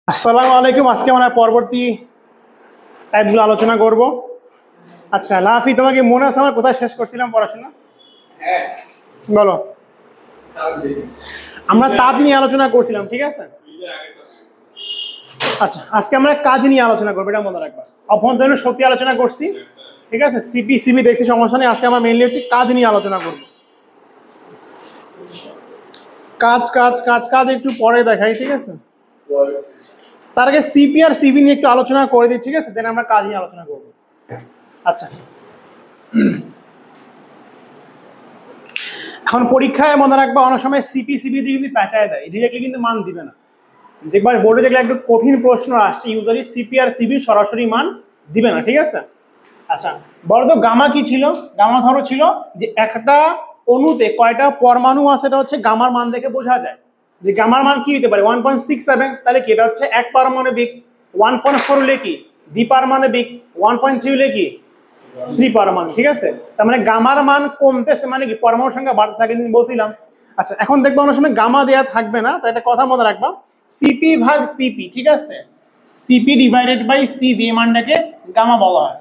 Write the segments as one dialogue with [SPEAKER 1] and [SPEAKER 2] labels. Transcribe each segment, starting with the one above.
[SPEAKER 1] আসসালামু আলাইকুম। আজকে আমরা পরবর্তী টাইপগুলো আলোচনা করব। আচ্ছা লাফি, তোমাকে মনে আছে আমরা কোথায় শেষ করছিলাম পড়াশোনা? বলো। আমরা তাপ নিয়ে আলোচনা করছিলাম, ঠিক আছে? আচ্ছা আজকে আমরা কাজ নিয়ে আলোচনা করবো, এটা মনে রাখবা। অভ্যন্তরীণ শক্তি আলোচনা করছি, ঠিক আছে? সিপি সিবি দেখতে সমস্যা নেই। আজকে আমরা মেইনলি হচ্ছে কাজ নিয়ে আলোচনা করব। কাজ কাজ কাজ কাজ একটু পরে দেখাই, ঠিক আছে? তার আগে সিপি আর সিবি নিয়ে একটু আলোচনা করে দিই, ঠিক আছে? দেন আমরা কাজ নিয়ে আলোচনা করব। আচ্ছা, এখন পরীক্ষায় মনে রাখবা অনেক সময় সিপি সিবি দিয়ে কিন্তু পেঁচায় দেয়, ডিরেক্টলি কিন্তু মান দিবে না। দেখবার বোর্ডে দেখলে একটু কঠিন প্রশ্ন আসছে, ইউজুয়ালি সিপি আর সিবি সরাসরি মান দিবে না, ঠিক আছে? আচ্ছা বলো তো গামা কি ছিল? গামা ধরো ছিল যে একটা অণুতে কয়টা পরমাণু আছে, এটা হচ্ছে গামার মান দেখে বোঝা যায়। যে গামার মান কি হতে পারে 1.67, তাহলে কি এটা হচ্ছে এক পারমাণবিক। 1.4 হলে কি দ্বিপারমাণবিক। 1.3 হলে কি থ্রি পারমাণু, ঠিক আছে? তার মানে গামার মান কমতেছে, মানে কি পরমাণুর সংখ্যা বাড়তেছে, আগে দিন বলছিলাম। আচ্ছা এখন দেখবো অনেক সময় গামা দেয়া থাকবে না, তো একটা কথা মনে রাখবা, সিপি ভাগ সিপি, ঠিক আছে? সিপি ডিভাইডেড বাই সিভি এই মানটাকে গামা বলা হয়,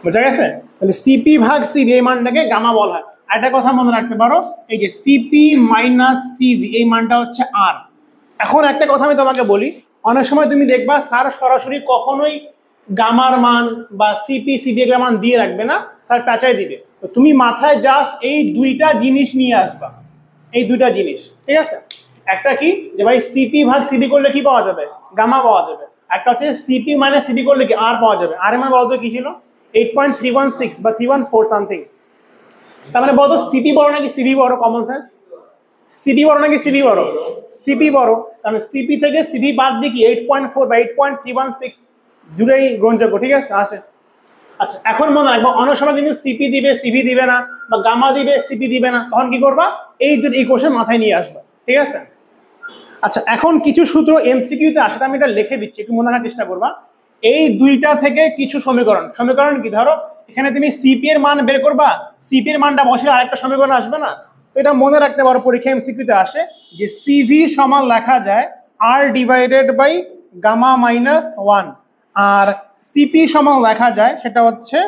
[SPEAKER 1] বোঝা গেছে? তাহলে সিপি ভাগ সিভি এই মানটাকে গামা বলা হয়। একটা কথা মনে রাখতে পারো, এই যে সিপি মাইনাস সিভি এই মানটা হচ্ছে আর। এখন একটা কথা আমি তোমাকে বলি, অনেক সময় তুমি দেখবা স্যার সরাসরি কখনোই গামার মান বা সিপি সিভি এর মান দিয়ে রাখবে না, স্যার পেঁচাই দিবে। তো তুমি মাথায় জাস্ট এই দুইটা জিনিস নিয়ে আসবা, এই দুইটা জিনিস, ঠিক আছে? একটা কি যে ভাই সিপি ভাগ সিবি করলে কি পাওয়া যাবে? গামা পাওয়া যাবে। একটা হচ্ছে সিপি মাইনাস সিবি করলে কি আর পাওয়া যাবে। আর এর মান বলতো কি ছিল? 8.316 বা 314 সামথিং। তার মানে বলতো সিপি বড় নাকি সিবি বড়? Common sense. সিপি বড় নাকি সিবি বড়? সিপি বড়। কারণ সিপি থেকে সিবি বাদ দিয়ে কি 8.4 বা 8.316 দুটোই গ্রহণযোগ্য, ঠিক আছে? আসে। আচ্ছা এখন মনে রাখবো অনেক সময় কিন্তু সিপি দিবে সিভি দিবে না, বা গামা দিবে সিপি দিবে না, তখন কি করবা? এই দুটো ইকুয়েশন মাথায় নিয়ে আসবা, ঠিক আছে? আচ্ছা এখন কিছু সূত্র এমসিকিউতে আসে, আমি এটা লিখে দিচ্ছি, একটু মনে রাখার চেষ্টা করবা। এই দুইটা থেকে কিছু সমীকরণ, সমীকরণ কি ধরো এখানে তুমি সিপি এর মান বের করবা, সিপি এর মানটা বসে আরেকটা সমীকরণ আসবে না? তো এটা মনে রাখতে পারো, পরীক্ষা এমসিকিউতে আসে যে সিভি সমান লেখা যায় আর divided by gamma minus one, আর সিপি সমান লেখা যায় সেটা হচ্ছে,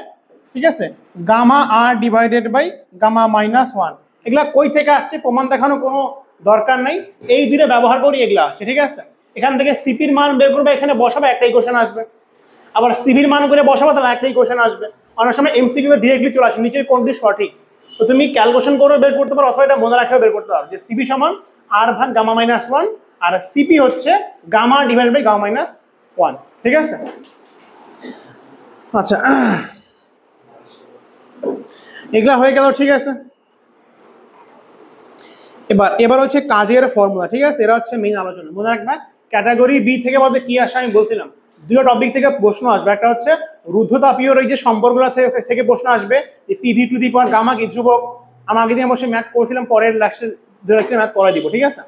[SPEAKER 1] ঠিক আছে, গামা আর divided by gamma minus one. এগুলা কই থেকে আসছে প্রমাণ দেখানো কোনো দরকার নাই, এই দুটো ব্যবহার করি এগুলা আসছে, ঠিক আছে? এখান থেকে সিপির মান বের করবে, এখানে বসাবে, একটা ইকুয়েশন আসবে। আবার সিভির মান করে বসাবো, তাহলে একটা ইকুয়েশন আসবে। অনেক সময় এমসিকিউ ডিরেক্টলি চলে আসে নিচের কোনটি সঠিক। তো তুমি ক্যালকুলেশন করে বের করতে পারো, অথবা এটা মনে রাখেও বের করতে পারো যে সিবি সমান আর ভাগ গামা মাইনাস ওয়ান, আর সিপি হচ্ছে gamma divide by gamma minus one, ঠিক আছে? আচ্ছা এগুলা হয়ে গেল, ঠিক আছে? এবার হচ্ছে কাজের ফর্মুলা, ঠিক আছে? এরা হচ্ছে মেইন আলোচনা। মনে রাখবে ক্যাটাগরি বি থেকে বলতে কি আসে আমি বলছিলাম, দুটো টপিক থেকে প্রশ্ন আসবে। একটা হচ্ছে রুদ্ধতাপীয় এই যে সম্পর্কগুলো থেকে প্রশ্ন আসবে, যে PV to the power gamma কি ধ্রুবক। আমি আগের দিন অবশ্যই ম্যাথ করেছিলাম, পরের লেকচারে ম্যাথ করাই দিব, ঠিক আছে?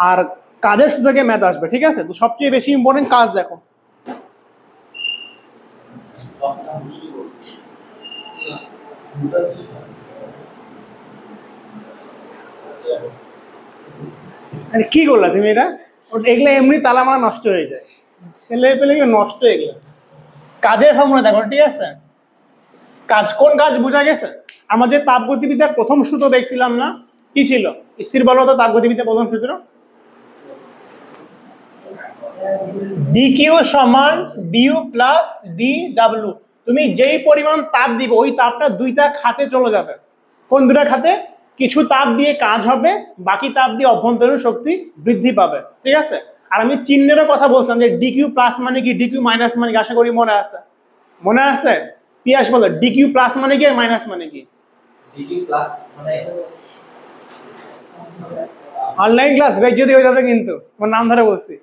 [SPEAKER 1] আর কাজের সূত্র থেকে ম্যাথ আসবে, ঠিক আছে? তো সবচেয়ে বেশি ইম্পর্টেন্ট কাজ দেখো। কি করলা তুমি এটা? এগুলো এমনি তালামালা নষ্ট হয়ে যায়, ছেলে পেলে নষ্ট হয়ে গেল। কাজের ফর্মুলা দেখো, ঠিক আছে? কাজ কোন কাজ বোঝা গেছে? আমাদের তাপগতিবিদ্যার প্রথম সূত্র দেখছিলাম না, কি ছিল? স্থির বলতো তাপগতিবিদ্যার প্রথম সূত্র ডিকিউ সমান ডিউ প্লাস ডি ডাব্লিউ। তুমি যেই পরিমাণ তাপ দিবে ওই তাপটা দুইটা খাতে চলে যাবে। কোন দুটা খাতে? কিছু তাপ দিয়ে কাজ হবে, বাকি তাপ দিয়ে অভ্যন্তরীণ শক্তি বৃদ্ধি পাবে, ঠিক আছে? আর আমি চিহ্নেরও কথা বলছিলাম যে ডিকিউ প্লাস মানে কি, ডিকিউ মাইনাস মানে কি, আশা করি মনে আছে। মনে আছে? পিয়াস বলো ডিকিউ প্লাস মানে কি আর মাইনাস মানে কি?
[SPEAKER 2] ডিকিউ প্লাস মানে
[SPEAKER 1] অনলাইন ক্লাস বেজ্জতি হয়ে যাবে কিন্তু, তোমার নাম ধরে বলছি,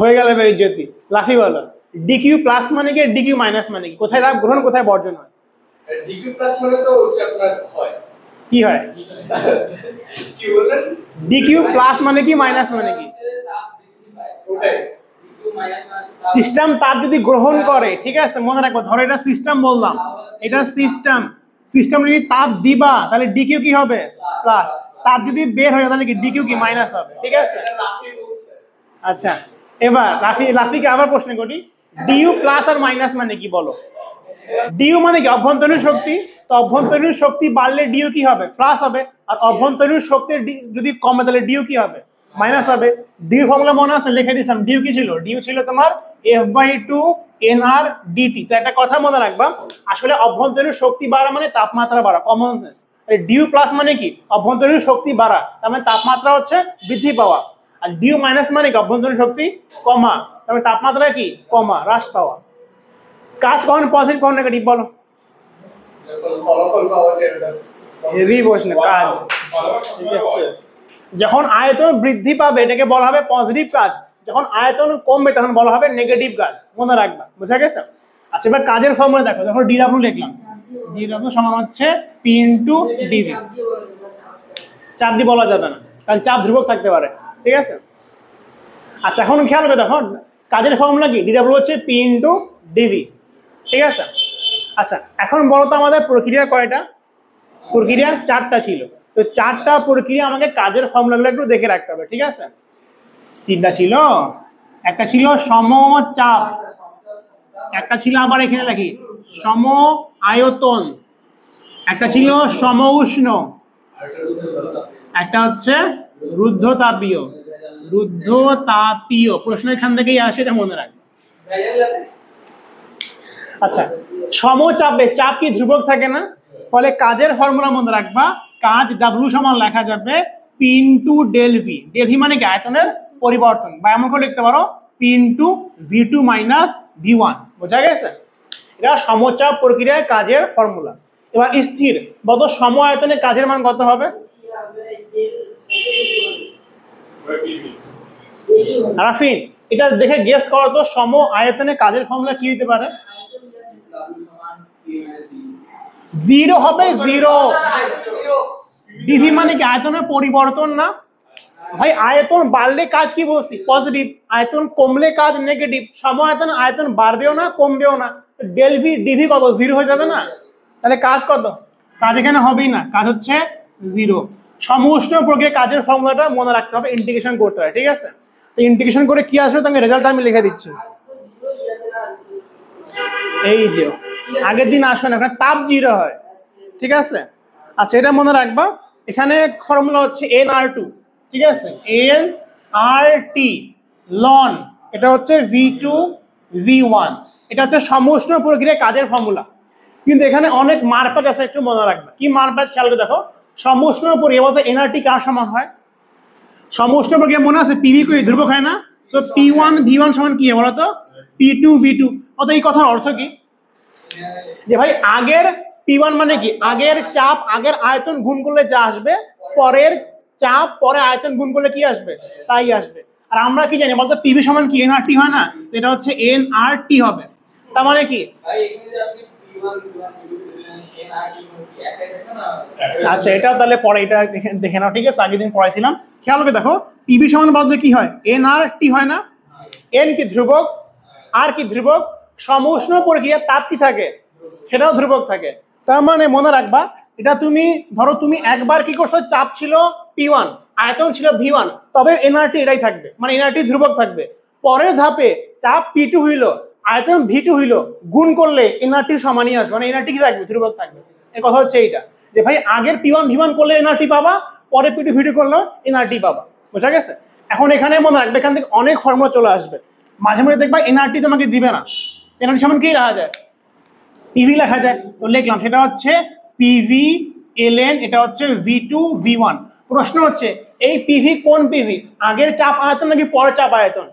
[SPEAKER 1] হয়ে গেলে বেজ্জতি। লাফি বলো ডিকিউ প্লাস মানে কি, ডিকিউ মাইনাস মানে কি, কোথায় তাপ গ্রহণ কোথায় বর্জন হয়?
[SPEAKER 2] ডিকিউ প্লাস মানে তো হচ্ছে আপনার হয়
[SPEAKER 1] কি হয়?
[SPEAKER 2] কি বলেন?
[SPEAKER 1] ডিকিউ প্লাস মানে কি, মাইনাস মানে কি?
[SPEAKER 2] তাপ বৃদ্ধি পায় ওটাই। ডিকিউ মাইনাস মানে
[SPEAKER 1] সিস্টেম তাপ যদি গ্রহণ করে, ঠিক আছে? মনে রাখবো, ধরো এটা সিস্টেম বললাম, এটা সিস্টেম, সিস্টেম যদি তাপ দিবা তাহলে ডিকিউ কি হবে? প্লাস। তাপ যদি বের হয়ে যায় তাহলে কি ডিকিউ কি মাইনাস হবে, ঠিক আছে।
[SPEAKER 2] রাফি বলছে
[SPEAKER 1] আচ্ছা এবার রাফিকে আবার প্রশ্ন করি, ডিইউ প্লাস আর মাইনাস মানে কি বলো? ডিইউ মানে কি অভ্যন্তরীণ শক্তি, তো অভ্যন্তরীণ শক্তি বাড়লে ডিইউ কি হবে, প্লাস হবে, আর অভ্যন্তরীণ শক্তি যদি কমে তাহলে ডিইউ কি হবে, মাইনাস হবে। ডিইউ ফর্মুলা মনে আছে, লিখে দিয়েছিলাম। ডিইউ কি ছিল? ডিইউ ছিল তোমার F/2 nr dt। তো একটা কথা মনে রাখবা, আসলে অভ্যন্তরীণ শক্তি বাড়া মানে তাপমাত্রা বাড়া, কমন সেন্স। ডিইউ প্লাস মানে কি অভ্যন্তরীণ শক্তি বাড়া, তার মানে তাপমাত্রা হচ্ছে বৃদ্ধি পাওয়া। আর ডিইউ মাইনাস মানে কি অভ্যন্তরীণ শক্তি কমা, তার মানে তাপমাত্রা কি কমা, হ্রাস পাওয়া। কাজ কখন পজিটিভ কখন নেগেটিভ বলো?
[SPEAKER 2] যখন ফলাফল পাওয়া যায় এটা
[SPEAKER 1] হেভি প্রশ্ন। কাজ ঠিক আছে, যখন আয়তন বৃদ্ধি পাবে এটাকে বলা হবে পজিটিভ কাজ, যখন আয়তন কমবে তখন বলা হবে নেগেটিভ কাজ, মনে রাখবা, বুঝা গেছে। আচ্ছা এবার কাজের ফর্মুলা দেখো, যখন ডিডব্লিউ লিখলাম, ডিডব্লিউ সমান হচ্ছে পি ইনটু ডিভি। চাপ দিয়ে বলা যাবে না, কারণ চাপ ধ্রুবক থাকতে পারে, ঠিক আছে। আচ্ছা এখন খেয়াল করে দেখো, কাজের ফর্মুলা কি, ডিডব্লিউ হচ্ছে পি ইনটু ডিভি, ঠিক আছে। আচ্ছা এখন বলো তো আমাদের প্রক্রিয়া কয়টা? প্রক্রিয়া 4টা ছিল, তো 4টা প্রক্রিয়া আমাকে কাজের ফর্মুলাগুলো একটু দেখে রাখতে হবে, ঠিক আছে। 3টা ছিল, একটা ছিল সমচাপ, একটা ছিল আবার এখানে লিখি সম আয়তন, একটা ছিল সম উষ্ণ, একটা হচ্ছে রুদ্ধতাপীয়। রুদ্ধতাপীয় প্রশ্ন এখান থেকেই আসে, এটা মনে রাখবে। আচ্ছা সমচাপে চাপ কি ধ্রুবক থাকে না, ফলে কাজের ফর্মুলা মনে রাখবা, কাজ ডাব্লিউ সমান লেখা যাবে P into del V. Del V মানে কি আয়তনের পরিবর্তন, বা এমন করে লিখতে পারো P into V two minus V one, বোঝা গেছে। এটা সমচাপ প্রক্রিয়ায় কাজের ফর্মুলা। এবার স্থির বলতো সম আয়তনে কাজের মান কত হবে? রাফিন এটা দেখে গেস করো তো, সম আয়তনে কাজের ফর্মুলা কি হতে পারে? জিরো হবে, জিরো। ডিভি মানে কি আয়তনের পরিবর্তন না ভাই, আয়তন বাড়লে কাজ কি বলছি পজিটিভ, আয়তন কমলে কাজ নেগেটিভ। সম আয়তন, আয়তন বাড়বেও না কমবেও না, ডেল ভি ডিভি কত, জিরো হয়ে যাবে না, তাহলে কাজ কত? কাজ এখানে হবেই না, কাজ হচ্ছে জিরো। সমউষ্ণ প্রক্রিয়া কাজের ফর্মুলাটা মনে রাখতে হবে, ইন্টিগ্রেশন করতে হয়, ঠিক আছে। তো ইন্টিগ্রেশন করে কি আসবে তাকে রেজাল্ট আমি লিখে দিচ্ছি। এই যে আগের দিন আসবে না, এখানে তাপ জিরো হয়, ঠিক আছে। আচ্ছা এটা মনে রাখবা, এখানে ফর্মুলা হচ্ছে nr2, ঠিক আছে, nRT লন, এটা হচ্ছে V2 V1, এটা হচ্ছে সমউষ্ণ প্রক্রিয়া কাজের ফর্মুলা। কিন্তু এখানে অনেক মারপ্যাচ আছে, একটু মনে রাখবে। কি মারপ্যাচ খেয়াল করে দেখো, সমউষ্ণ প্রক্রিয়া বলতে nRT কার সমান হয়? সমউষ্ণ প্রক্রিয়া মনে আছে পিভি কি ধ্রুবক হয় না, সো P1 V1 সমান কি বলো তো P2 V2। অর্থাৎ এই কথার অর্থ কি যে ভাই আগের P1 মানে কি আগের চাপ আগের আয়তন গুণ করলে যা আসবে, পরের চাপ পরে আয়তন গুণ করলে কি আসবে তাই আসবে। আর আমরা কি জানি বলতো পিভি সমান কি nRT হয় না, তো এটা হচ্ছে nRT হবে। তার মানে কি
[SPEAKER 2] ভাই এখানে যে আপনি P1 nRT কি একই থাকে না?
[SPEAKER 1] আচ্ছা এটাও তাহলে পরে এটা দেখে নাও, ঠিক আছে। আগের দিন পড়াইছিলাম, খেয়াল করে দেখো পিভি সমান বলতে কি হয় nRT হয় না, n কি ধ্রুবক, আর কি ধ্রুবক, সমউষ্ণ প্রক্রিয়ার তাপ কি থাকে সেটাও ধ্রুবক থাকে। তার মানে মনে রাখবা, এটা তুমি ধরো তুমি একবার কি করছো, চাপ ছিল P1 আয়তন ছিল V1, তবে nRT এটাই থাকবে, মানে nRT ধ্রুবক থাকবে। পরের ধাপে চাপ P2 হইলো আয়তন V2 হইলো, গুণ করলে nRT সমানই আসবে, মানে nRT কি থাকবে ধ্রুবক থাকবে। এই কথা হচ্ছে এইটা যে ভাই আগের P1 V1 করলে nRT পাবা, পরে P2 V2 করলে nRT পাবা, বোঝা গেছে। এখন এখানে মনে রাখবে, এখান থেকে অনেক ফর্মুলা চলে আসবে, মাঝে মাঝে দেখবা nRT তোমাকে দিবে না, nRT সমান কি রাখা যায় পিভি লেখা যায়, তো লিখলাম সেটা হচ্ছে পিভি ln, এটা হচ্ছে V2 V1। প্রশ্ন হচ্ছে এই পিভি কোন পিভি, আগের চাপ আয়তন নাকি পরের চাপ আয়তন?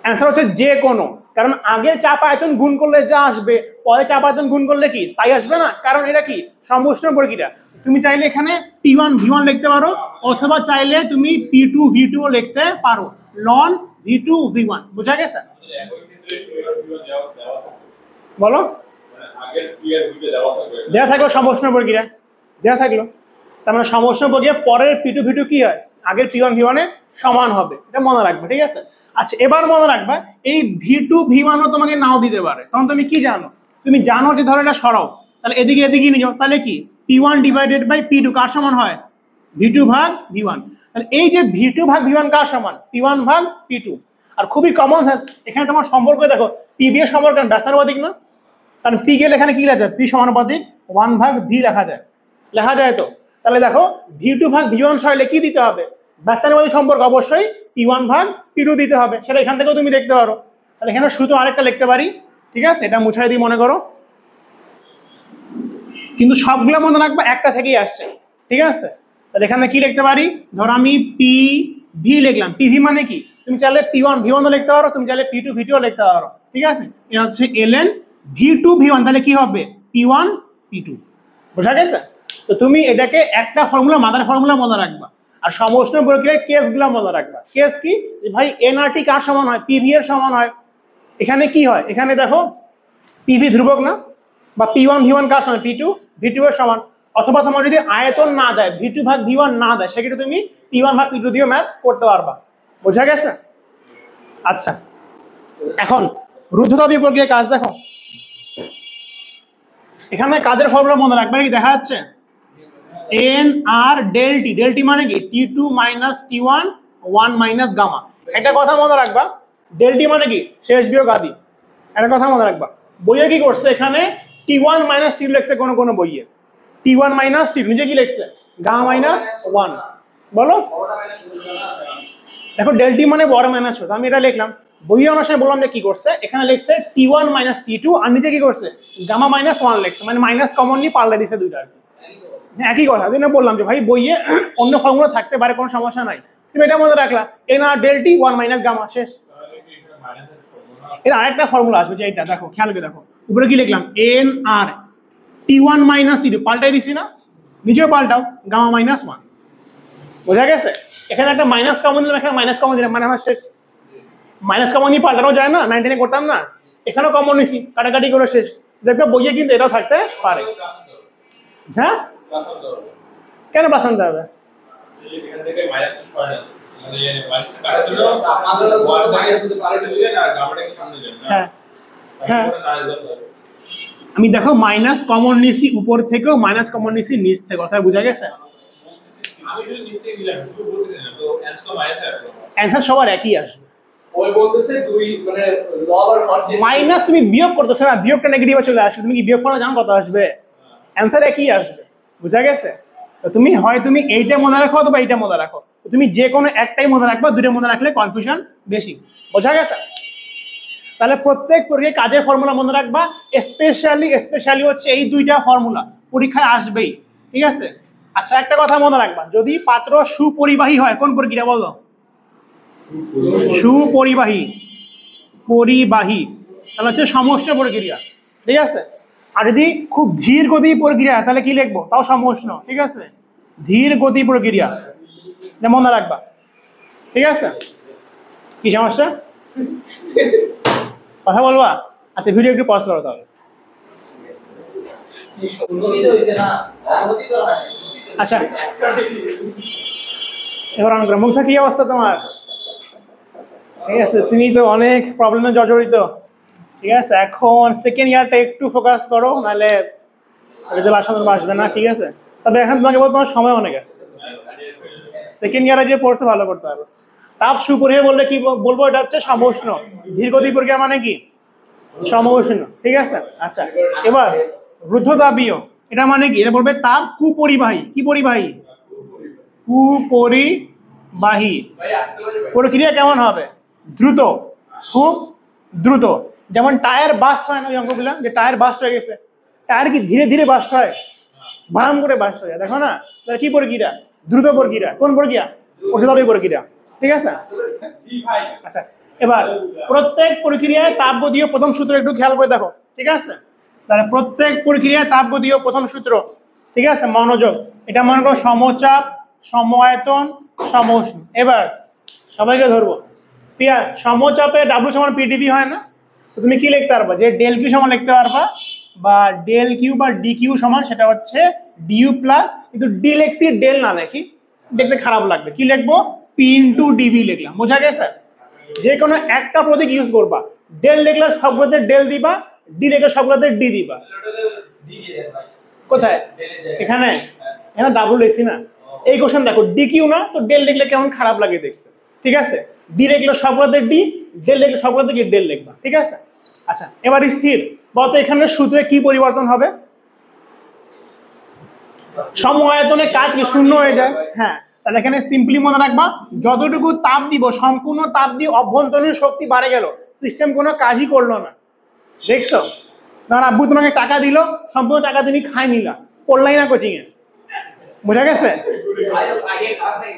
[SPEAKER 1] অ্যান্সার হচ্ছে যে কোনো, কারণ আগের চাপ আয়তন গুণ করলে যা আসবে পরের চাপ আয়তন গুণ করলে কি তাই আসবে না, কারণ এটা কি সমউষ্ণ প্রক্রিয়া। তুমি চাইলে এখানে P1 V1 লিখতে পারো, অথবা চাইলে তুমি P2 V2 লিখতে পারো, লন V2 V1, বোঝা গেছে। বলো দেয়া থাকলো সমউষ্ণ প্রক্রিয়া, দেয়া থাকলো, তার মানে সমউষ্ণ প্রক্রিয়া পরের P2 V2 কি হয় আগের P1 V1 এ সমান হবে, এটা মনে রাখবে, ঠিক আছে। আচ্ছা এবার মনে রাখবা এই V2 V1 ও তোমাকে নাও দিতে পারে, তখন তুমি কি জানো, তুমি জানো যে ধরো এটা সরাও, তাহলে এদিকে এদিকে নিয়ে যাও, তাহলে কি P1 ডিভাইডেড বাই P2 কার সমান হয় V2 ভাগ V1। তাহলে এই যে V2 ভাগ V1 কার সমান? P1 ভাগ P2। আর খুবই কমন সেন্স, এখানে তোমার সম্পর্ক দেখো, PV এর সম্পর্ক ব্যস্তানুপাতিক না? কারণ P গেলে এখানে কি লেখা যায়? P সমানুপাতিক 1 ভাগ V লেখা যায় তো। তাহলে দেখো V2 ভাগ V1 সরালে কি দিতে হবে? ব্যস্তানুপাতিক সম্পর্ক অবশ্যই P1 ভাগ P2 দিতে হবে, সেটা এখান থেকেও তুমি দেখতে পারো। তাহলে এখানে শুধু আরেকটা লিখতে পারি, ঠিক আছে, এটা মুছাই দিই মনে করো, কিন্তু সবগুলো মনে রাখবা একটা থেকেই আসছে, ঠিক আছে। তাহলে এখানে কি লিখতে পারি? ধরো আমি PV লিখলাম, PV মানে কি? তুমি চাইলে P1 V1 ও লিখতে পারো, তুমি চাইলে P2 V2 ও লিখতে পারো, ঠিক আছে। এটা হচ্ছে ln V2 V1, তাহলে কি হবে? P1 P2। বোঝা গেছে? তো তুমি এটাকে একটা ফর্মুলা, মাদার ফর্মুলা মনে রাখবা, আর সমষ্টি প্রক্রিয়ার কেসগুলো মনে রাখবা। কেস কি? যে ভাই nRT কার সমান হয়? PV এর সমান হয়। এখানে কি হয়? এখানে দেখো PV ধ্রুবক না, বা P1 V1 কার সমান? P2 V2 এর সমান। অথবা তোমার যদি আয়তন না দেয়, V2 ভাগ V1 না দেয়, সেক্ষেত্রে তুমি P1 ভাগ P2 দিয়েও ম্যাথ করতে পারবা। বোঝা গেছে? আচ্ছা, এখন রুদ্ধতাপীয় প্রক্রিয়ার কাজ দেখো, এখানে কাজের ফর্মুলা মনে রাখবে কি? দেখা যাচ্ছে nR del T, del T মানে কি? T2 minus T1 1 minus gamma. একটা কথা মনে রাখবা, del T মানে কি? শেষ বিয়োগ আদি। একটা কথা মনে রাখবা, বইয়ে কি করছে? এখানে T1 মাইনাস T2 লিখছে কোনো বইয়ে, T1 মাইনাস T2 নিচে কি লিখছে? Gamma minus 1। বলো দেখো, del T মানে বড় মাইনাস ছোট, আমি এটা লিখলাম। বইয়ে অনুসারে বললাম যে কি করছে, এখানে লিখছে T1 মাইনাস T2, আর নিচে কি করছে? গামা মাইনাস 1 লিখছে, মানে মাইনাস কমন নিয়ে পাল্টে দিছে দুইটা আর কি। একই কথা, আমি বললাম যে ভাই বইয়ে অন্য ফর্মুলা থাকতে পারে, কোনো সমস্যা নাই, তুমি এটা মনে রাখলা nR del T 1 minus gamma, শেষ। এর আরেকটা ফর্মুলা আসবে, যে এটা দেখো, খেয়াল করে দেখো, উপরে কি লিখলাম? nR T1 মাইনাস T2, পাল্টাই দিছি না? নিচেও পাল্টাও, গামা মাইনাস 1। বোঝা গেছে? এখানে একটা মাইনাস কমন দিলাম, এখানে মাইনাস কমন দিলাম, মানে আমার শেষ। মাইনাস কমন নিয়ে পাল্টানো যায় না? 19 করতাম না, এখানেও কমন নিছি, কাটাকাটি করে শেষ। দেখবে বইয়ে কিন্তু এটাও থাকতে পারে। হ্যাঁ, কেন প্লাস আনতে হবে? হ্যাঁ হ্যাঁ, আমি দেখো মাইনাস কমন নিছি উপর থেকেও, মাইনাস কমন নিছি নিচ থেকে, কথা বোঝা গেছে? অ্যান্সার সবার একই আসবে। মাইনাস তুমি বিয়োগ করতেছো না, বিয়োগটা নেগেটিভে চলে আসবে, তুমি কি বিয়োগ করা জানো কত আসবে? অ্যান্সার একই আসবে। বুঝা গেছে? তো তুমি হয় তুমি এইটা মনে রাখো অথবা এইটা মনে রাখো, তুমি যে কোনো একটাই মনে রাখবা, দুটো মনে রাখলে কনফিউশন বেশি। বোঝা গেছে? তাহলে প্রত্যেক পরীক্ষায় কাজের ফর্মুলা মনে রাখবা, স্পেশালি হচ্ছে এই দুইটা ফর্মুলা পরীক্ষায় আসবেই, ঠিক আছে। আচ্ছা, একটা কথা মনে রাখবা, যদি পাত্র সুপরিবাহী হয়, কোন প্রক্রিয়া বলো? সুপরিবাহী, পরিবাহী, তাহলে হচ্ছে সমষ্টি প্রক্রিয়া, ঠিক আছে। আর যদি খুব ধীর গতি প্রক্রিয়া, তাহলে কি লিখবো? তাও সমষ্টি, ঠিক আছে, ধীর গতি প্রক্রিয়া, এটা মনে রাখবা, ঠিক আছে। কি সমস্যা? কথা বলবা? আচ্ছা, ভিডিও একটু পজ করো তাহলে। আচ্ছা, এবার অন করো। মুগ্ধা, কি অবস্থা তোমার? ঠিক আছে, তুমি তো অনেক প্রবলেমে জর্জরিত, ঠিক আছে। এখন সেকেন্ড ইয়ারটা একটু ফোকাস করো, নাহলে রেজাল্ট আসানোর আসবে না, ঠিক আছে। তবে এখন তোমাকে বলতে তোমার সময় অনেক আছে, সেকেন্ড ইয়ারে যে পড়ছে ভালো করতে হবে। তাপ সুপরিবাহী বললে কি বলবো? এটা হচ্ছে সমষ্ণ। ধীরগতি প্রক্রিয়া মানে কি? সমষ্ণ, ঠিক আছে। আচ্ছা, এবার রুদ্ধতাপীয়, এটা মানে কি? এটা বলবে তাপ কুপরিবাহী। কি পরিবাহী? কুপরিবাহী। প্রক্রিয়া কেমন হবে? দ্রুত, খুব দ্রুত। যেমন টায়ার বাস্ট হয় না, ওই অঙ্কগুলো, যে টায়ার বাস্ট হয়ে গেছে, টায়ার কি ধীরে ধীরে বাস্ট হয়? ভাম করে বাস্ট হয়ে যায়, দেখো না? তাহলে কি প্রক্রিয়া? দ্রুত প্রক্রিয়া। কোন প্রক্রিয়া? রুদ্ধতাপীয় প্রক্রিয়া, ঠিক আছে। আচ্ছা, এবার প্রত্যেক প্রক্রিয়ায় তাপগতীয় প্রথম সূত্র একটু খেয়াল করে দেখো, ঠিক আছে। তাহলে প্রত্যেক প্রক্রিয়ায় তাপগতীয় প্রথম সূত্র, ঠিক আছে, মনোযোগ। এটা মনে করো সমচাপ, সমায়তন, সমউষ্ণ। এবার সবাইকে ধরবো, পিয়া, সমচাপে ডাব্লিউ সমান পিডিভি হয় না? তো তুমি কি লিখতে পারবা? যে ডেল কিউ সমান লিখতে পারবা, বা ডেল কিউ বা ডি কিউ সমান, সেটা হচ্ছে ডিইউ প্লাস, কিন্তু ডি লিখছি, ডেল না লিখি, দেখতে খারাপ লাগবে। কি লিখবো? পি ইন্টু ডিভি লিখলাম। বোঝা গেছে? যে কোনো একটা প্রতীক ইউজ করবা, ডেল লিখলে সবগুলোতে ডেল দিবা, ডি লিখলে সবগুলোতে ডি দিবা। কোথায়? এখানে, এখানে ডাব্লু লিখছি না, এই কোশ্চেন দেখো ডি কিউ না, তো ডেল লিখলে কেমন খারাপ লাগে দেখতে, ঠিক আছে? ডি লিখলে সবগুলোতে ডি, ডেল লিখলে সবগুলোতে কি ডেল লিখবা, ঠিক আছে? আচ্ছা এবার স্থির বলতো এখানে সূত্রে কি পরিবর্তন হবে? সম আয়তনে কাজ কি শূন্য হয়ে যায়? হ্যাঁ, তাহলে এখানে সিম্পলি মনে রাখবা যতটুকু তাপ দিব সম্পূর্ণ তাপ দিয়ে অভ্যন্তরীণ শক্তি বাড়ে গেল, সিস্টেম কোনো কাজই করলো না। দেখছো? ধর আব্বু তোমাকে টাকা দিল, সম্পূর্ণ টাকা তুমি খাই নিলা, পড়লাই না কোচিং এ, বোঝা গেছে?
[SPEAKER 2] আগে খাওয়া নাই।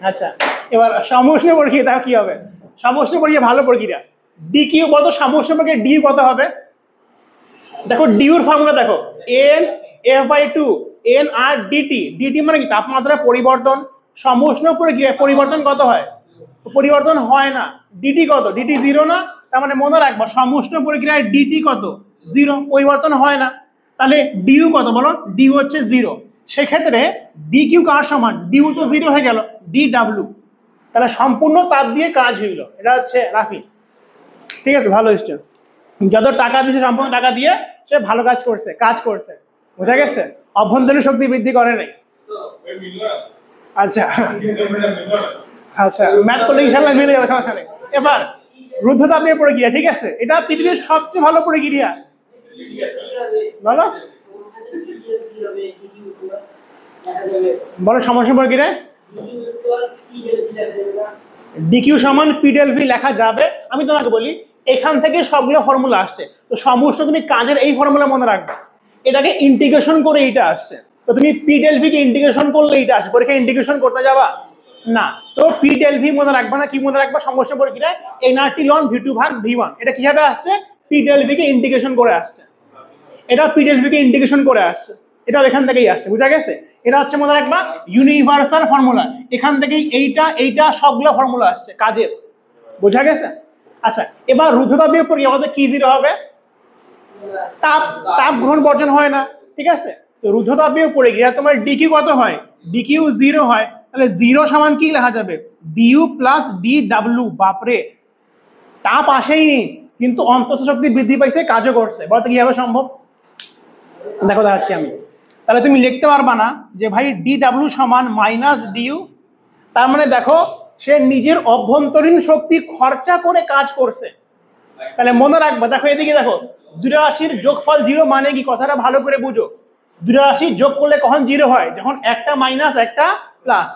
[SPEAKER 1] আচ্ছা এবার সমষ্টি প্রক্রিয়া তাও কি হবে? সমষ্টি প্রক্রিয়া ভালো প্রক্রিয়া। ডি কিউ কত, সমষ্টি প্রক্রিয়া ডি কত হবে? দেখো ডিউর ফর্মুলা দেখো, N F by two N R DT. DT মানে কি? তাপমাত্রা পরিবর্তন। সমষ্টি প্রক্রিয়া পরিবর্তন কত হয়? পরিবর্তন হয় না। ডিটি কত? ডিটি জিরো না? তার মানে মনে রাখবো সমষ্টি প্রক্রিয়ায় ডিটি কত? জিরো, পরিবর্তন হয় না। তাহলে ডিউ কত বলো? ডিউ হচ্ছে জিরো। সেক্ষেত্রে ডি কিউ কার সমান? ডিউ তো জিরো হয়ে গেল, ডি ডাব্লিউ। তাহলে সম্পূর্ণ তাপ দিয়ে কাজ হইল, এটা হচ্ছে রাফি। ঠিক আছে, ভালো স্টুডেন্ট, যত টাকা দিয়েছে সম্পূর্ণ টাকা দিয়ে সে ভালো কাজ করছে, বোঝা গেছে? অভ্যন্তরীণ শক্তি বৃদ্ধি করে নাই। আচ্ছা আচ্ছা, ম্যাথ করলে ইনশাআল্লাহ মিলে যাবে, সমস্যা নেই। এবার রুদ্ধতাপীয় প্রক্রিয়া, ঠিক আছে? এটা পৃথিবীর সবচেয়ে ভালো প্রক্রিয়া, বলো বলো সমস্যা প্রক্রিয়া। ডিকিউ সমান পি ডেল ভি লেখা যাবে। আমি তোমাকে বলি এখান থেকে সবগুলো ফর্মুলা আসছে, তো সমস্ত তুমি কাজের এই ফর্মুলা মনে রাখবে, এটাকে ইন্টিগ্রেশন করে এইটা আসছে। তো তুমি পি ডেল ভি কে ইন্টিগ্রেশন করলে এইটা আসে, পরীক্ষায় ইন্টিগ্রেশন করতে যাবা না, তো পি ডেল ভি মনে রাখবা না, কি মনে রাখবা? সমস্যা প্রক্রিয়ায় এনআরটি লন ভি টু ভাগ ভি ওয়ান। এটা কিভাবে আসছে? পি ডেল ভি কে ইন্টিগ্রেশন করে আসছে, এটা পি ডেল ভি কে ইন্টিগ্রেশন করে আসছে, এটা এখান থেকেই আসছে, বুঝা গেছে? এটা হচ্ছে মনে রাখবা ইউনিভার্সাল ফর্মুলা, এখান থেকেই এইটা এইটা সবগুলো ফর্মুলা আসছে কাজের, বোঝা গেছে? আচ্ছা এবার রুদ্ধতাপীয় প্রক্রিয়া বলতে কি জিরো হবে? তাপ, তাপ গ্রহণ বর্জন হয় না, ঠিক আছে? তো রুদ্ধতাপীয় প্রক্রিয়া তোমার ডিকিউ কত হয়? ডিকিউ জিরো হয়, তাহলে জিরো সমান কি লেখা যাবে? DU plus D W. বাপরে, তাপ আসেইনি কিন্তু অন্তঃ শক্তি বৃদ্ধি পাইছে, কাজও করছে, বলতে কিভাবে সম্ভব? দেখো দেখাচ্ছি আমি। তাহলে তুমি লিখতে পারবা না যে ভাই ডি ডাব্লিউ সমান মাইনাস ডিইউ, তার মানে দেখো সে নিজের অভ্যন্তরীণ শক্তি খরচা করে কাজ করছে। তাহলে মনে রাখবা, দেখো এদিকে দেখো ৮২ যোগফল জিরো মানে কি? কথাটা ভালো করে বুঝো। ৮২ যোগ করলে কখন জিরো হয়? যখন একটা মাইনাস একটা প্লাস।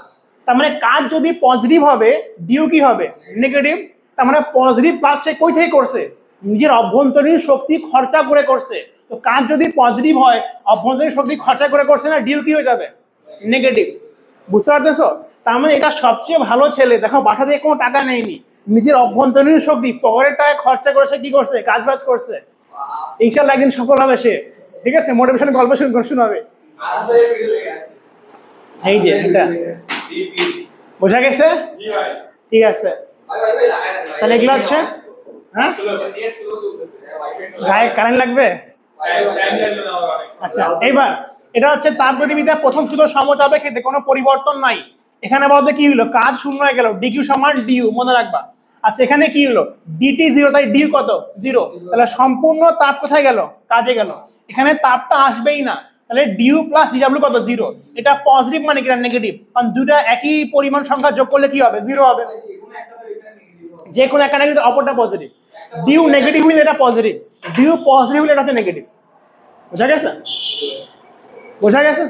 [SPEAKER 1] তার মানে কাজ যদি পজিটিভ হবে ডিউ কি হবে? নেগেটিভ। তার মানে পজিটিভ কাজ সে কই থেকে করছে? নিজের অভ্যন্তরীণ শক্তি খরচা করে করছে। তো কাজ যদি পজিটিভ হয়, অভ্যন্তরীণ শক্তি খরচা করে করছে না, ডিউ কি হয়ে যাবে? নেগেটিভ। বুঝতে পারতেছো? তার মানে এটা সবচেয়ে ভালো ছেলে, দেখো বাসা থেকে কোনো টাকা নেয়নি, নিজের অভ্যন্তরীণ শক্তি পকেটের টাকা খরচা করে সে কি করছে? কাজ বাজ করছে। ইনশাআল্লাহ একদিন সফল হবে সে, ঠিক আছে? মোটিভেশন গল্প শোনাবে। এই যে এটা বোঝা গেছে? ঠিক আছে, তাহলে এগুলো হচ্ছে, হ্যাঁ গায়ে কারেন্ট লাগবে। আচ্ছা এইবার এটা হচ্ছে তাপগতিবিদ্যা প্রথম সূত্র, সমচাপের ক্ষেত্রে কোনো পরিবর্তন নাই। এখানে বলতে কি হলো? কাজ শূন্য হয়ে গেল, ডিকিউ সমান ডিইউ, মনে রাখবা। আচ্ছা এখানে কি হলো? ডিটি জিরো, তাই ডিইউ কত? জিরো। তাহলে সম্পূর্ণ তাপ কোথায় গেল? কাজে গেল। এখানে তাপটা আসবেই না, তাহলে ডিইউ প্লাস ডিডব্লিউ কত? জিরো। এটা পজিটিভ মানে কি নেগেটিভ? কারণ দুটা একই পরিমাণ সংখ্যা যোগ করলে কি হবে? জিরো হবে। যে কোনো একটা নেগেটিভ, অপরটা পজিটিভ। ডিইউ নেগেটিভ হলে এটা পজিটিভ, ডিইউ পজিটিভ হলে এটা হচ্ছে নেগেটিভ। বোঝা গেছে? বোঝা গেছে?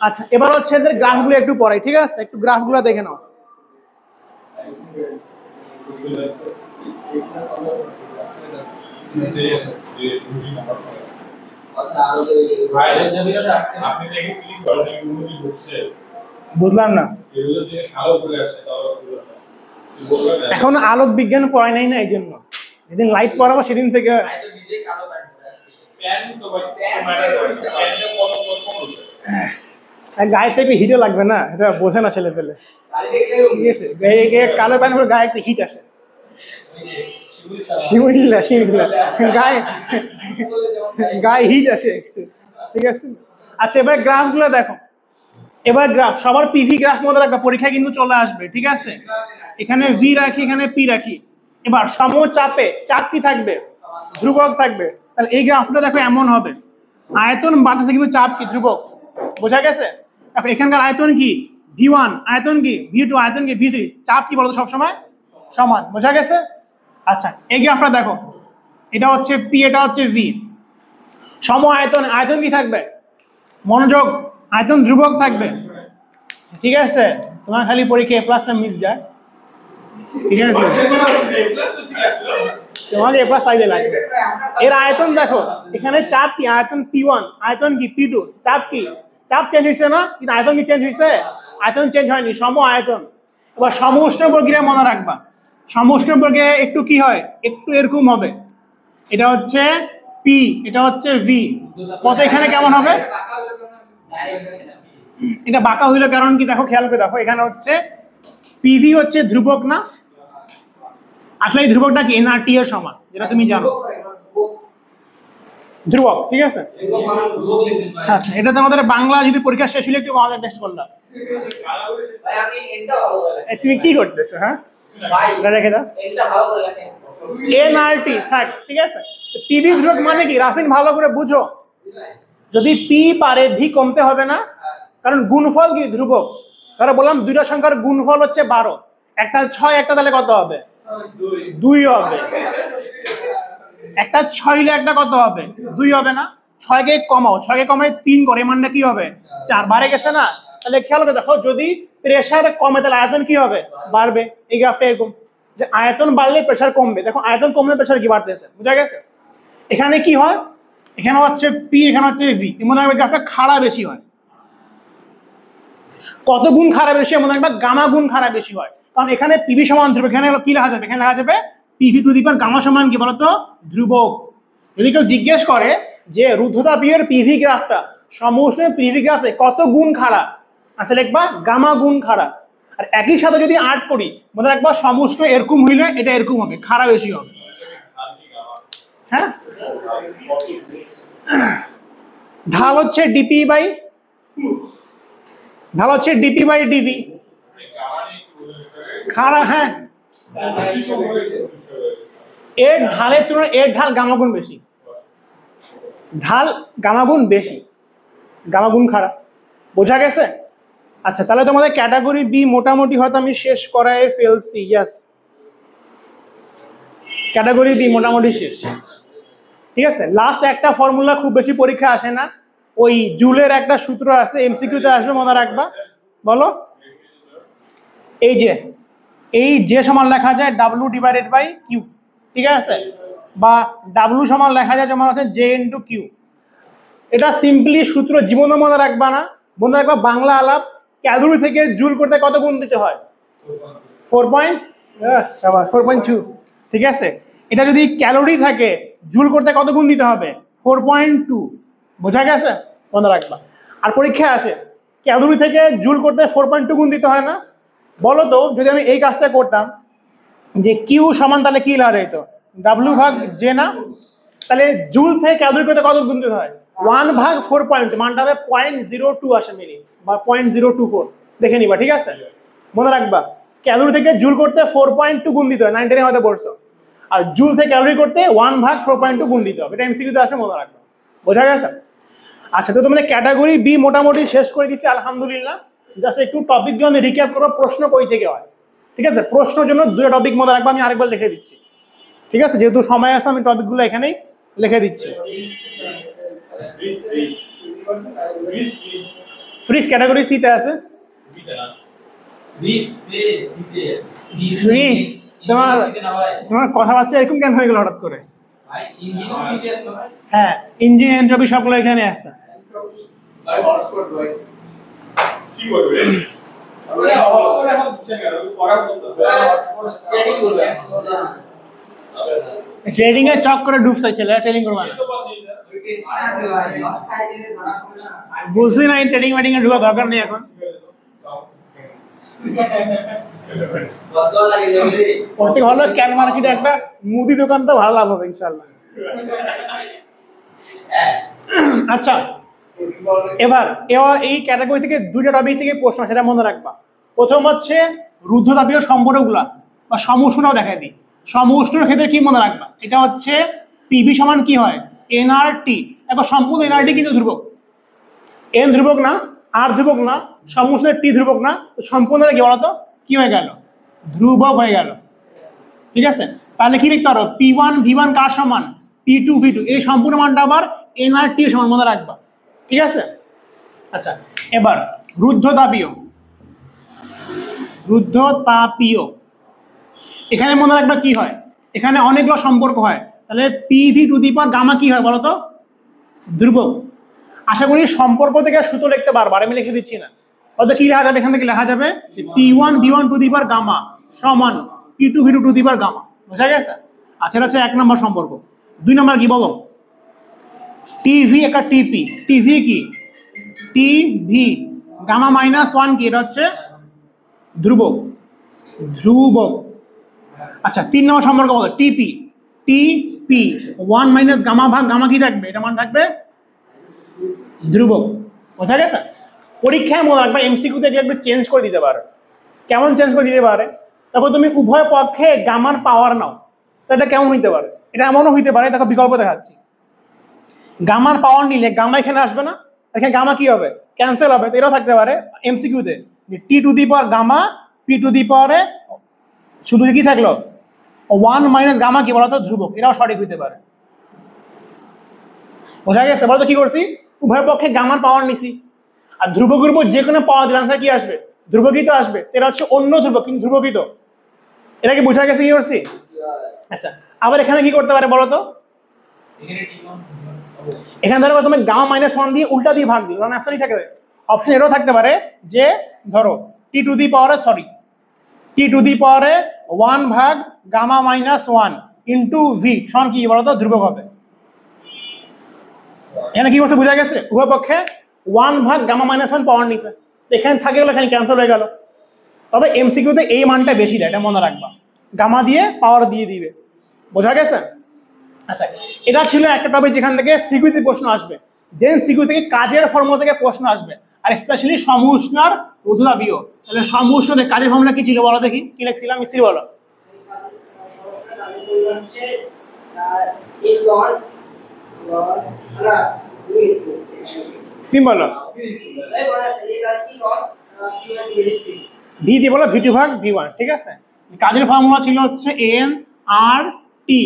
[SPEAKER 1] আচ্ছা এবার হচ্ছে এদের গ্রাফগুলো একটু পড়াই, ঠিক আছে? একটু গ্রাফগুলো দেখে নাও। বুঝলাম না, এখন আলোক বিজ্ঞান পড়াই নাই না, এই জন্য যেদিন লাইট পড়াবো সেদিন থেকে গায়ে থেকে হিটও লাগবে না, এটা বোঝে না ছেলে পেলে, ঠিক আছে? কালো প্যান্ট করে গায়ে একটা হিট আসে, শিমুল্লা গায়ে গায়ে হিট আসে একটু, ঠিক আছে? আচ্ছা এবার গ্রাফগুলো দেখো। এবার গ্রাফ সবার পিভি গ্রাফ মধ্যে রাখবা, পরীক্ষা কিন্তু চলে আসবে, ঠিক আছে? এখানে ভি রাখি, এখানে পি রাখি। এবার সমচাপে চাপ কি থাকবে? ধ্রুবক থাকবে। তাহলে এই গ্রাফটা দেখো এমন হবে, আয়তন বাড়তেছে কিন্তু চাপ কি? ধ্রুবক। বোঝা গেছে? এখন এখানকার আয়তন কি V1, আয়তন কি V2, আয়তন কি V3, চাপ কি বলতো সবসময় সমান, বোঝা গেছে? আচ্ছা এই গ্রাফটা দেখো, এটা হচ্ছে P, এটা হচ্ছে V, সম আয়তন, আয়তন কি থাকবে? মনোযোগ, আয়তন ধ্রুবক থাকবে, ঠিক আছে? তোমার খালি পরীক্ষা এ প্লাসটা মিস যায়, ঠিক আছে? তোমাকে এ প্লাস আইডে লাগবে। এর আয়তন দেখো, এখানে চাপ কি, আয়তন P1, আয়তন কি P2, চাপ কি, চাপ চেঞ্জ হয়েছে না, কিন্তু আয়তন কি চেঞ্জ হয়েছে? আয়তন চেঞ্জ হয়নি, সম আয়তন। এবার সমউষ্ণবর্গীয় মনে রাখবা, সমউষ্ণবর্গে একটু কি হয়, একটু এরকম হবে, এটা হচ্ছে P, এটা হচ্ছে V, কত এখানে কেমন হবে? এটা বাঁকা হইলো কারণ কি দেখো, খেয়াল করে দেখো, এখানে হচ্ছে PV হচ্ছে ধ্রুবক না, আসলে এই ধ্রুবকটা কি nRT এর সমান, যেটা তুমি জানো, ধ্রুবক, ঠিক আছে? আচ্ছা এটা তোমাদের বাংলা যদি পরীক্ষা শেষ হলে একটু মজার টেস্ট করলাম। তুমি কি করতেছো? হ্যাঁ রেখে দাও, nRT থাক, ঠিক আছে? PV ধ্রুবক মানে কি, রাফিন ভালো করে বুঝো, যদি P পারে V কমতে হবে না, কারণ গুণফল কি ধ্রুবক। ধরো বললাম দুইটা সংখ্যার গুণফল হচ্ছে 12, একটা 6, একটা তাহলে কত হবে? 2 হবে। একটা 6 হলে একটা কত হবে? 2 হবে না? 6 কে কমাও, 6 কে কমায় 3 করে, মানটা কি হবে? 4, বাড়ে গেছে না? তাহলে খেয়াল করে দেখো, যদি প্রেসার কমে তাহলে আয়তন কি হবে? বাড়বে। এই গ্রাফটা এরকম যে আয়তন বাড়লে প্রেসার কমবে, দেখো আয়তন কমলে প্রেসার কি বাড়তেছে, বুঝা গেছে? এখানে কি হয়, এখানে হচ্ছে P, এখানে হচ্ছে V, মনে রাখবে গ্রাফটা খাড়া বেশি হয়। কত গুণ খাড়া বেশি হয় মনে রাখবে? গামা গুণ খাড়া বেশি হয়, কারণ এখানে PV সমান ধ্রুবক, এখানে কি লেখা যাবে? এখানে লেখা যাবে PV to the power gamma সমান কি বলতো? ধ্রুবক। যদি কেউ জিজ্ঞেস করে যে রুদ্ধতাপীয় PV গ্রাফটা সমউষ্ণ PV গ্রাফে কত গুণ খাড়া, আসলে লিখবা গামা গুণ খাড়া। আর একই সাথে যদি 8 করি, মনে রাখবা সমউষ্ণ এরকম হইলে এটা এরকম হবে, খাড়া বেশি হবে। হ্যাঁ, ঢাল হচ্ছে ডিপি বাই, ঢাল হচ্ছে ডিপি বাই ডিভি, খাড়া। হ্যাঁ, এর ঢালের তুলনায় এর ঢাল গামাগুণ বেশি, ঢাল গামাগুণ বেশি, গামাগুণ খাড়া, বোঝা গেছে? আচ্ছা তাহলে তোমাদের ক্যাটাগরি বি মোটামুটি হয়তো আমি শেষ করায় ফেলছি। ইয়াস, ক্যাটাগরি বি মোটামুটি শেষ, ঠিক আছে? লাস্ট একটা ফর্মুলা খুব বেশি পরীক্ষা আসে না, ওই জুলের একটা সূত্র আছে, এমসিকিউতে আসবে, মনে রাখবা। বলো, এই যে সমান লেখা যায় W ডিভাইডেড বাই কিউ, ঠিক আছে? বা W সমান লেখা যায় যেমন হচ্ছে J ইন্টু কিউ। এটা সিম্পলি সূত্র, জীবনে মনে রাখবা না, মনে রাখবা বাংলা আলাপ, ক্যালোরি থেকে জুল করতে কত গুণ দিতে হয়? 4.2, ঠিক আছে? এটা যদি ক্যালোরি থাকে, জুল করতে কত গুণ দিতে হবে? 4.2, বোঝা গেছে? মনে রাখবা। আর পরীক্ষায় আসে ক্যালোরি থেকে জুল করতে 4.2 গুণ দিতে হয় না? বলো তো, যদি আমি এই কাজটা করতাম যে কিউ সমান, তাহলে কি লেখা যেত? W ভাগ জে না? তাহলে জুল থেকে ক্যালোরি করতে কত গুণ দিতে হয়? 1 ভাগ 4 পয়েন্ট, মানটা হবে 0.02 আসে মিনিট বা 0.024, দেখে নিবা, ঠিক আছে? মনে রাখবা ক্যালোরি থেকে জুল করতে 4.2 গুণ দিতে হয়, 9 হয়তো পড়ছো। আর জুল থেকে ক্যালোরি করতে 1 ভাগ 4.2 গুণ দিতে হবে, এটা এমসিকিউতে আসে, মনে রাখবা, বোঝা গেছে? আচ্ছা তো তোমাদের ক্যাটাগরি বি মোটামুটি শেষ করে দিচ্ছি, আলহামদুলিল্লাহ। জাস্ট একটু টপিকগুলো আমি রিক্যাপ করবো, প্রশ্ন কই থেকে হয়, ঠিক আছে? প্রশ্নের জন্য দুটো টপিক মনে রাখবো, আমি আরেকবার লিখে দিচ্ছি, ঠিক আছে? যেহেতু সময় আছে আমি টপিকগুলো এখানেই লিখে দিচ্ছি। ফ্রিজ ক্যাটাগরি সিতে আছে। ফ্রিজ, তোমার কথাবার্তা এরকম কেন হয়ে গেল হঠাৎ করে? হ্যাঁ, ইঞ্জিন এন্ট্রপি সবগুলো এখানে আছে। ট্রেডিং এ চক করে ডুবছে ছেলে, ট্রেডিং করবা না, বুঝলি না? ট্রেডিং মেডিং এ ঢুকা দরকার নেই এখন। ওর থেকে ভালো ক্যান মার্কেটে একটা মুদি দোকান, তো ভালো লাভ হবে ইনশাল্লাহ। আচ্ছা এবার এই ক্যাটাগরি থেকে দুইটা টপিক থেকে প্রশ্ন, সেটা মনে রাখবা। প্রথম হচ্ছে রুদ্ধতাপীয় সম্পর্কগুলা বা সমউষ্ণটাও দেখাই দিই। সমউষ্ণের ক্ষেত্রে কি মনে রাখবা? এটা হচ্ছে পিভি সমান কি হয়? nRT। এখন সম্পূর্ণ nRT কিন্তু ধ্রুবক, n ধ্রুবক না, আর ধ্রুবক না, সমস্ত টি ধ্রুবক না, তো সম্পূর্ণটা কি বলতো কি হয়ে গেল, ধ্রুবক হয়ে গেল। ঠিক আছে, তাহলে কি লিখতে পারো, P1 V1 কার সমান, P2 V2, এই সম্পূর্ণ মানটা আবার N আর T সমান মনে রাখবা। ঠিক আছে, আচ্ছা এবার রুদ্ধতাপীয়, রুদ্ধতাপীয় এখানে মনে রাখবা কি হয়, এখানে অনেকগুলো সম্পর্ক হয়, তাহলে PV to the power gamma কি হয় বলতো, ধ্রুবক। আশা করি সম্পর্ক থেকে সূত্র লিখতে পারবো, আর আমি লিখে দিচ্ছি না। অর্থাৎ কি লেখা যাবে, এখান থেকে লেখা যাবে P1 V1 two the power gamma সমান P2 V2 two the power gamma. বোঝা গেছে? আচ্ছা এটা হচ্ছে 1 নম্বর সম্পর্ক। 2 নম্বর কি বলো, টিভি একটা টিপি, টিভি কি, টিভি গামা মাইনাস 1 কি, এটা হচ্ছে ধ্রুবক, ধ্রুবক। আচ্ছা 3 নম্বর সম্পর্ক বলো, টিপি, টিপি 1 মাইনাস গামা ভাগ গামা কি থাকবে, এটা মান থাকবে ধ্রুবক। বোঝা গেছে? পরীক্ষায় মনে রাখবে এমসিকিউ তে একটু চেঞ্জ করে দিতে পারে। কেমন চেঞ্জ করে দিতে পারে, তারপর তুমি উভয় পক্ষে গামার পাওয়ার নাও, তো এটা কেমন হইতে পারে, এটা এমনও হইতে পারে, দেখো বিকল্প দেখাচ্ছি। গামার পাওয়ার নিলে গামা এখানে আসবে না, এখানে গামা কি হবে, ক্যান্সেল হবে, তো এটাও থাকতে পারে এমসিকিউ তে, T to the power gamma P to the পাওয়ারে শুধু কি থাকলো 1 মাইনাস গামা কি বলতো ধ্রুবক, এটাও সঠিক হইতে পারে। বোঝা গেছে? বলতো কি করছি, উভয় পক্ষে গামার পাওয়ার নিছি, আর ধ্রুবকের উপর যে কোনো পাওয়ার দিলে আনসার কি আসবে, ধ্রুবকই তো আসবে, এটা হচ্ছে অন্য ধ্রুবক কিন্তু ধ্রুবকই তো। এটা কি বোঝা গেছে কি করছি? আচ্ছা আবার এখানে কি করতে পারে বলতো, এখানে ধরো তুমি গামা মাইনাস 1 দিয়ে উল্টা দিয়ে ভাগ দিল, অপশনই থাকে, অপশন এটাও থাকতে পারে যে ধরো টি টু দি পাওয়ারে টি টু দি পাওয়ারে 1 ভাগ গামা মাইনাস 1 ইন্টু ভি সমান কি বলতো ধ্রুবক হবে। এখানে কি করছে বোঝা গেছে, উভয় পক্ষে 1 ভাগ গামা মাইনাস 1 পাওয়ার নিছে, এখানে থাকে গেল, এখানে ক্যান্সেল হয়ে গেল। তবে এমসিকিউতে এই মানটা বেশি দেয়, এটা মনে রাখবা, গামা দিয়ে পাওয়ার দিয়ে দিবে। বোঝা গেছে? আচ্ছা এটা ছিল একটা টপিক যেখান থেকে সিকিউতে প্রশ্ন আসবে, দেন সিকিউ থেকে কাজের ফর্মুলা থেকে প্রশ্ন আসবে, আর স্পেশালি সমউষ্ণার রুদ্ধতাপীয়। তাহলে সমউষ্ণতে কাজের ফর্মুলা কি ছিল বলো দেখি, কি লিখছিলাম মিস্ত্রি বলো। কি বলো, ভি দিয়ে বলো V2 ভাগ V1। ঠিক আছে, কাজের ফর্মুলা ছিল হচ্ছে এন আর টি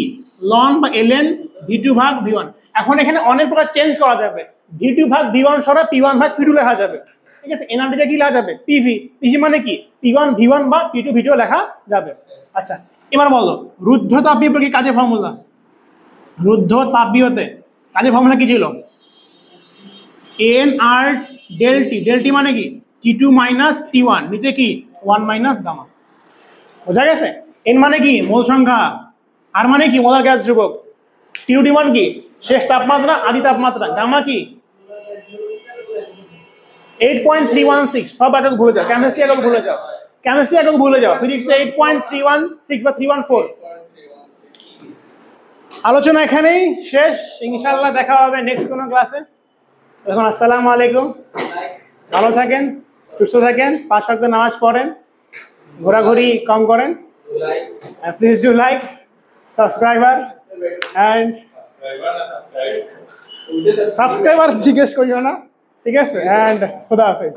[SPEAKER 1] লন বা ln V2 ভাগ V1। এখন এখানে অনেক প্রকার চেঞ্জ করা যাবে, V2 ভাগ V1 সরা P1 ভাগ P2 লেখা যাবে। ঠিক আছে, এনআরটি কি লেখা যাবে, পিভি, পিভি মানে কি P1 V1 বা P2 V2 লেখা যাবে। আচ্ছা এবার বলো রুদ্ধতাপীয় কি কাজের ফর্মুলা, রুদ্ধতাপীয়তে কাজের ফর্মুলা কি ছিল, এন আর ডেল টি, ডেল টি মানে কি T2 মাইনাস T1, নিচে কি 1 মাইনাস গামা। বোঝা গেছে? এন মানে কি মোল সংখ্যা, আর মানে কি মোলার গ্যাস ধ্রুবক, T1 কি শেষ তাপমাত্রা আদি তাপমাত্রা, গামা কি 8.316, সব একক ভুলে যাও, কেমিস্ট্রি একক ভুলে যাও, কেমিস্ট্রি একক ভুলে যাও, ফিজিক্সে 8.316 বা 314। আলোচনা এখানেই শেষ, ইনশাআল্লাহ দেখা হবে নেক্সট কোনো ক্লাসে। এখন আসসালামু আলাইকুম, ভালো থাকেন, সুস্থ থাকেন, 5 ওয়াক্ত নামাজ পড়েন, ঘোরাঘুরি কম করেন, please do like, subscriber and subscriber জিজ্ঞেস করিও না। ঠিক আছে, অ্যান্ড খুদা হাফেজ।